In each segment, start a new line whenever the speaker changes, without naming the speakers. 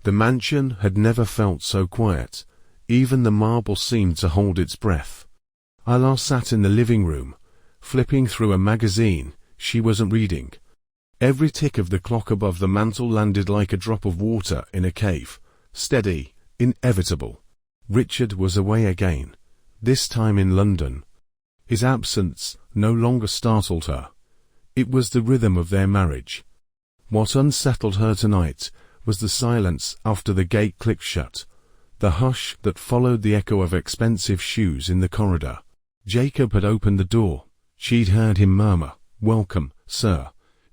The mansion had never felt so quiet. Even the marble seemed to hold its breath. Ayla sat in the living room, flipping through a magazine she wasn't reading. Every tick of the clock above the mantel landed like a drop of water in a cave, steady, inevitable. Richard was away again, this time in London. His absence no longer startled her. It was the rhythm of their marriage. What unsettled her tonight was the silence after the gate clicked shut, the hush that followed the echo of expensive shoes in the corridor. Jacob had opened the door. She'd heard him murmur, "Welcome, sir,"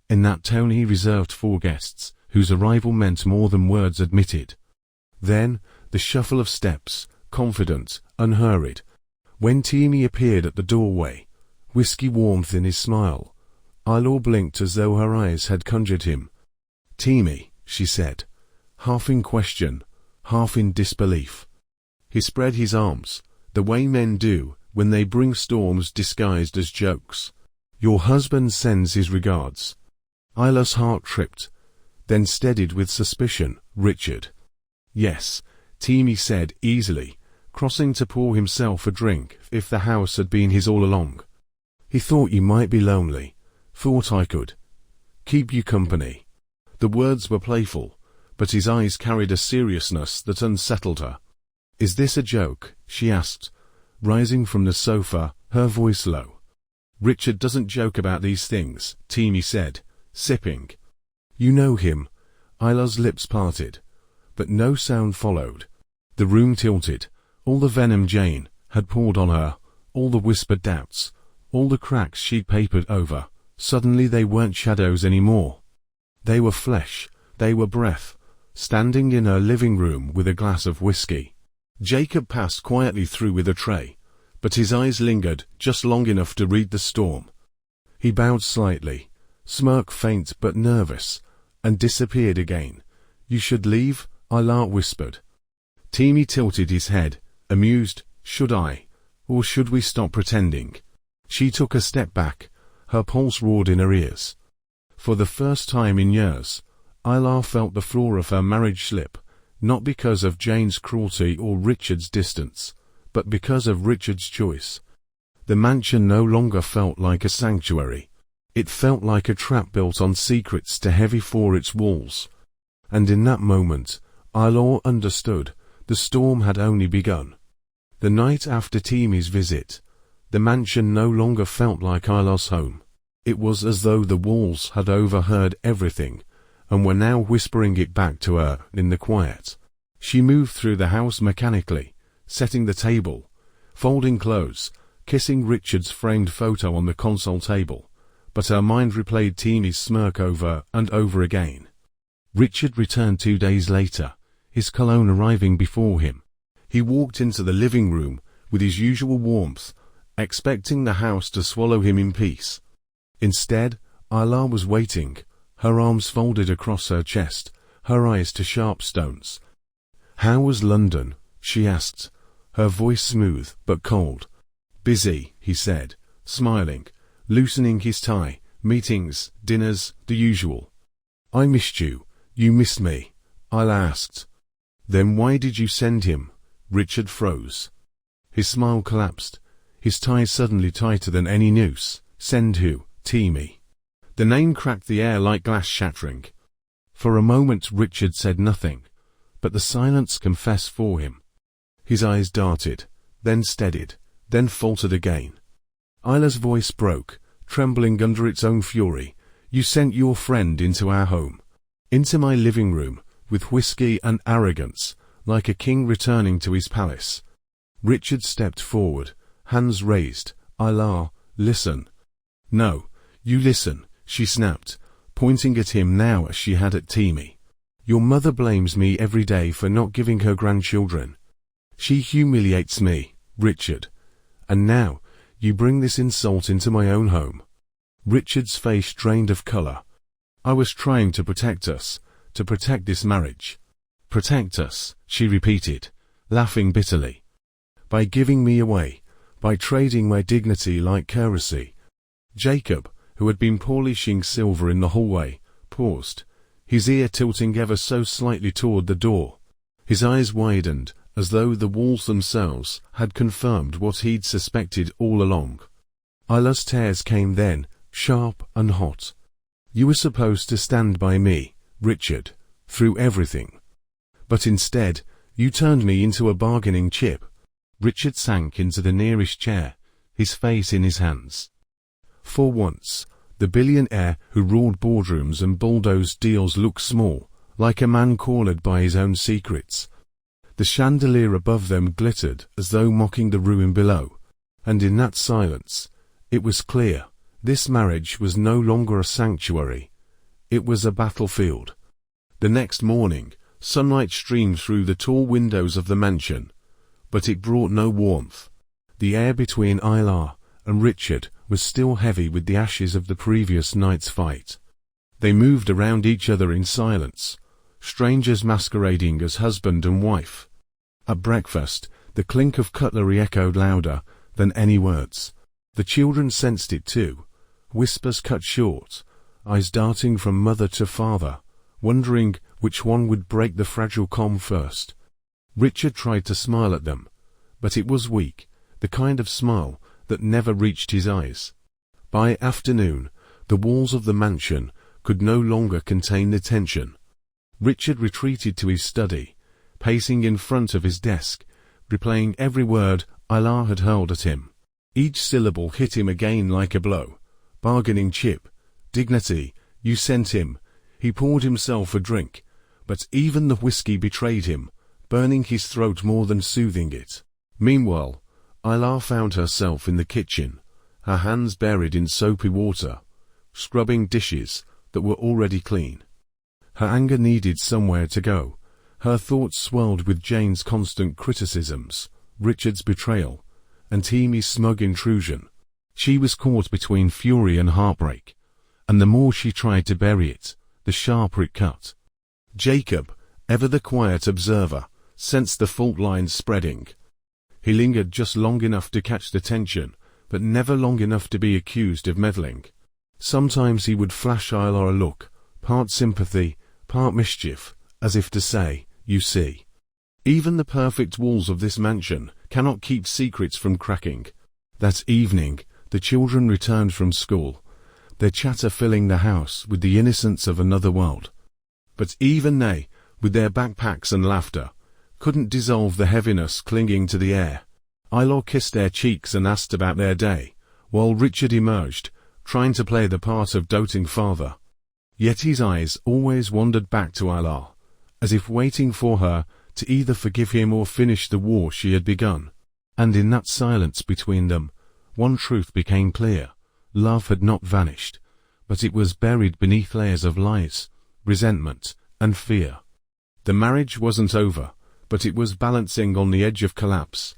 in that tone he reserved for guests, whose arrival meant more than words admitted. Then, the shuffle of steps, confident, unhurried. When Timmy appeared at the doorway, whiskey warmth in his smile, Ayla blinked as though her eyes had conjured him. "Timmy," she said, half in question, half in disbelief. He spread his arms, the way men do when they bring storms disguised as jokes. "Your husband sends his regards." Ayla's heart tripped, then steadied with suspicion. "Richard." "Yes," Timmy said easily, crossing to pour himself a drink if the house had been his all along. "He thought you might be lonely. Thought I could keep you company." The words were playful, but his eyes carried a seriousness that unsettled her. "Is this a joke?" she asked, rising from the sofa, her voice low. "Richard doesn't joke about these things," Timmy said, sipping. "You know him." Ayla's lips parted, but no sound followed. The room tilted. All the venom Jane had poured on her, all the whispered doubts, all the cracks she'd papered over, suddenly they weren't shadows anymore. They were flesh, they were breath, standing in her living room with a glass of whiskey. Jacob passed quietly through with a tray, but his eyes lingered just long enough to read the storm. He bowed slightly, smirk faint but nervous, and disappeared again. "You should leave," Ayla whispered. Timmy tilted his head, amused. "Should I? Or should we stop pretending?" She took a step back, her pulse roared in her ears. For the first time in years, Ayla felt the floor of her marriage slip, not because of Jane's cruelty or Richard's distance, but because of Richard's choice. The mansion no longer felt like a sanctuary. It felt like a trap built on secrets too heavy for its walls. And in that moment, Ayla understood, the storm had only begun. The night after Timmy's visit, the mansion no longer felt like Ayla's home. It was as though the walls had overheard everything, and were now whispering it back to her in the quiet. She moved through the house mechanically, setting the table, folding clothes, kissing Richard's framed photo on the console table, but her mind replayed Timmy's smirk over and over again. Richard returned 2 days later, his cologne arriving before him. He walked into the living room with his usual warmth, expecting the house to swallow him in peace. Instead, Ayla was waiting, her arms folded across her chest, her eyes to sharp stones. "How was London?" she asked, her voice smooth but cold. "Busy," he said, smiling, loosening his tie. "Meetings, dinners, the usual." "I missed you. You missed me?" Ayla asked. "Then why did you send him?" Richard froze. His smile collapsed, his tie suddenly tighter than any noose. "Send who?" "Timmy." The name cracked the air like glass shattering. For a moment Richard said nothing, but the silence confessed for him. His eyes darted, then steadied, then faltered again. Ayla's voice broke, trembling under its own fury. "You sent your friend into our home, into my living room, with whiskey and arrogance, like a king returning to his palace." Richard stepped forward, hands raised. "Ayla, listen." "No, you listen," she snapped, pointing at him now as she had at Timmy. "Your mother blames me every day for not giving her grandchildren. She humiliates me, Richard. And now, you bring this insult into my own home." Richard's face drained of color. "I was trying to protect us, to protect this marriage." "Protect us," she repeated, laughing bitterly. "By giving me away, by trading my dignity like currency." Jacob, who had been polishing silver in the hallway, paused, his ear tilting ever so slightly toward the door. His eyes widened, as though the walls themselves had confirmed what he'd suspected all along. Isla's tears came then, sharp and hot. "You were supposed to stand by me, Richard, through everything. But instead, you turned me into a bargaining chip." Richard sank into the nearest chair, his face in his hands. For once, the billionaire who ruled boardrooms and bulldozed deals looked small, like a man cornered by his own secrets. The chandelier above them glittered as though mocking the ruin below, and in that silence, it was clear, this marriage was no longer a sanctuary. It was a battlefield. The next morning, sunlight streamed through the tall windows of the mansion, but it brought no warmth. The air between Isla and Richard was still heavy with the ashes of the previous night's fight. They moved around each other in silence, strangers masquerading as husband and wife. At breakfast, the clink of cutlery echoed louder than any words. The children sensed it too, whispers cut short, eyes darting from mother to father, wondering which one would break the fragile calm first. Richard tried to smile at them, but it was weak, the kind of smile that never reached his eyes. By afternoon, the walls of the mansion could no longer contain the tension. Richard retreated to his study, pacing in front of his desk, replaying every word Isla had hurled at him. Each syllable hit him again like a blow. Bargaining chip, dignity, you sent him. He poured himself a drink, but even the whiskey betrayed him, burning his throat more than soothing it. Meanwhile, Isla found herself in the kitchen, her hands buried in soapy water, scrubbing dishes that were already clean. Her anger needed somewhere to go. Her thoughts swelled with Jane's constant criticisms, Richard's betrayal, and Teamy's smug intrusion. She was caught between fury and heartbreak, and the more she tried to bury it, the sharper it cut. Jacob, ever the quiet observer, sensed the fault lines spreading. He lingered just long enough to catch the tension, but never long enough to be accused of meddling. Sometimes he would flash Isla a look, part sympathy, part mischief, as if to say, "You see, even the perfect walls of this mansion cannot keep secrets from cracking." That evening, the children returned from school, their chatter filling the house with the innocence of another world. But even they, with their backpacks and laughter, couldn't dissolve the heaviness clinging to the air. Isla kissed their cheeks and asked about their day, while Richard emerged, trying to play the part of doting father. Yet his eyes always wandered back to Isla, as if waiting for her to either forgive him or finish the war she had begun. And in that silence between them, one truth became clear. Love had not vanished, but it was buried beneath layers of lies, resentment, and fear. The marriage wasn't over, but it was balancing on the edge of collapse.